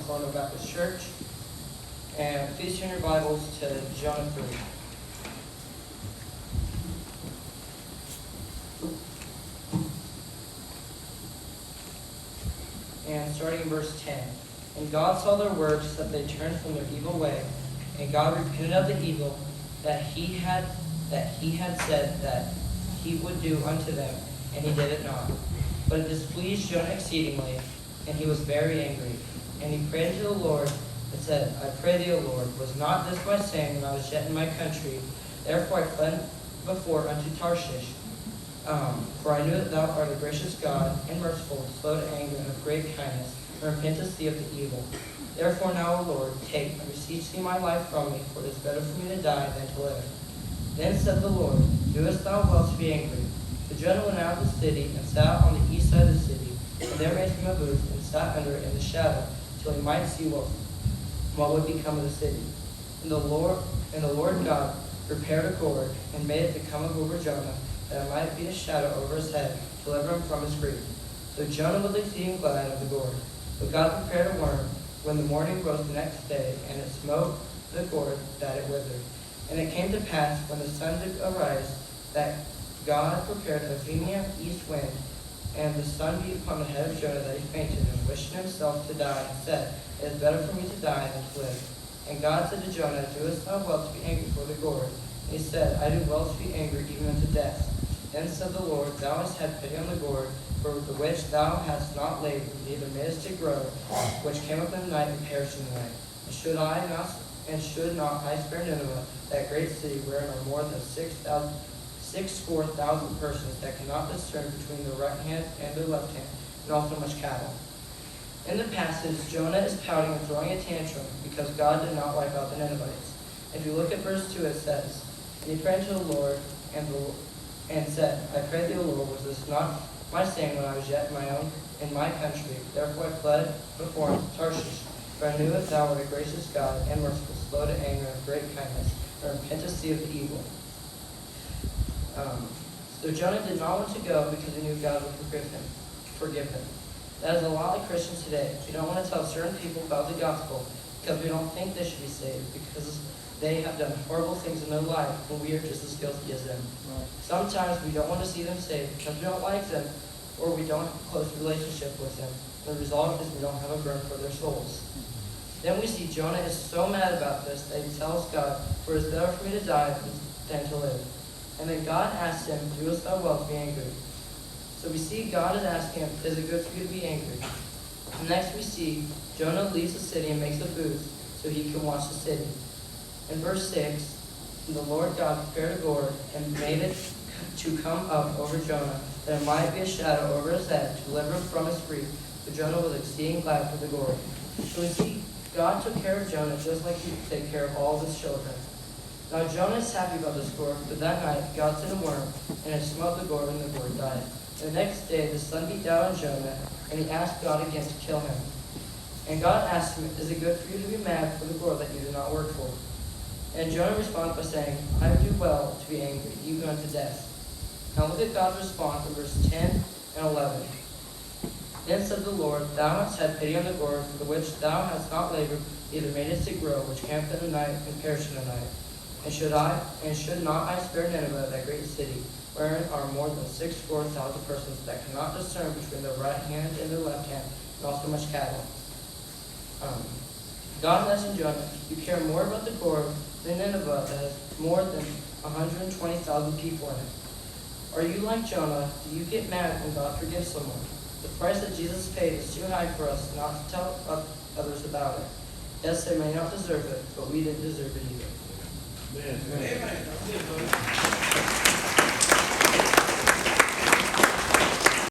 Colonial Baptist Church. And please turn your Bibles to Jonah 3. And starting in verse 10. And God saw their works, that they turned from their evil way, and God repented of the evil that he had said that he would do unto them, and he did it not. But it displeased Jonah exceedingly, and he was very angry. And he prayed unto the Lord, and said, I pray thee, O Lord, was not this my saying when I was yet in my country? Therefore I fled before unto Tarshish. For I knew that thou art a gracious God, and merciful, slow to anger, and of great kindness, and repentest thee of the evil. Therefore now, O Lord, take, I beseech thee, my life from me, for it is better for me to die than to live. Then said the Lord, doest thou well to be angry? So Jonah went out of the city, and sat on the east side of the city, and there made him a booth, and sat under it in the shadow, till he might see what would become of the city. And the Lord God prepared a gourd, and made it to come up over Jonah, that it might be a shadow over his head, to deliver him from his grief. So Jonah was exceeding glad of the gourd. But God prepared a worm, when the morning rose the next day, and it smote the gourd, that it withered. And it came to pass, when the sun did arise, that God prepared a vehement east wind, and the sun beat upon the head of Jonah, that he fainted, and wished himself to die, and said, It is better for me to die than to live. And God said to Jonah, Doest thou well to be angry for the gourd? And he said, I do well to be angry even unto death. Then said the Lord, Thou hast had pity on the gourd, for the which thou hast not labored, neither madest it grow, which came up in the night and perished in the night. And should not I spare Nineveh, that great city, wherein are more than 6,000 persons that cannot discern between their right hand and their left hand, and also much cattle? In the passage, Jonah is pouting and throwing a tantrum because God did not wipe out the Ninevites. If you look at verse 2, it says, And he prayed to the Lord, and said, I pray thee, O Lord, was this not my saying when I was yet in my country? Therefore I fled before unto Tarshish. For I knew that thou art a gracious God, and merciful, slow to anger, and of great kindness, and repentest thee of the evil. So Jonah did not want to go because he knew God would forgive him. That is a lot like Christians today. We don't want to tell certain people about the gospel because we don't think they should be saved, because they have done horrible things in their life when we are just as guilty as them. Right. Sometimes we don't want to see them saved because we don't like them, or we don't have a close relationship with them. The result is we don't have a burn for their souls. Then we see Jonah is so mad about this that he tells God, For it is better for me to die than to live. And then God asks him, Doest thou well to be angry? So we see God is asking him, Is it good for you to be angry? And next we see Jonah leaves the city and makes a booth so he can watch the city. In verse 6, the Lord God prepared a gourd and made it to come up over Jonah, that it might be a shadow over his head, to deliver him from his grief. So Jonah was exceeding glad for the gourd. So we see God took care of Jonah just like he would take care of all of his children. Now Jonah is happy about this gourd, but that night God sent a worm, and it smote the gourd, and the gourd died. And the next day the sun beat down on Jonah, and he asked God again to kill him. And God asked him, Is it good for you to be mad for the gourd that you did not work for? And Jonah responds by saying, I do well to be angry, even unto death. Now look at God's response in verses 10 and 11. Then said the Lord, Thou hast had pity on the gourd, for the which thou hast not labored, neither madest it grow, which came up in the night and perished in the night. And should not I spare Nineveh, that great city, wherein are more than 6,000 persons that cannot discern between their right hand and their left hand, and also much cattle? God asked Jonah, You care more about the gourd than Nineveh, that has more than 120,000 people in it. Are you like Jonah? Do you get mad when God forgives someone? The price that Jesus paid is too high for us not to tell others about it. Yes, they may not deserve it, but we didn't deserve it either. Amen.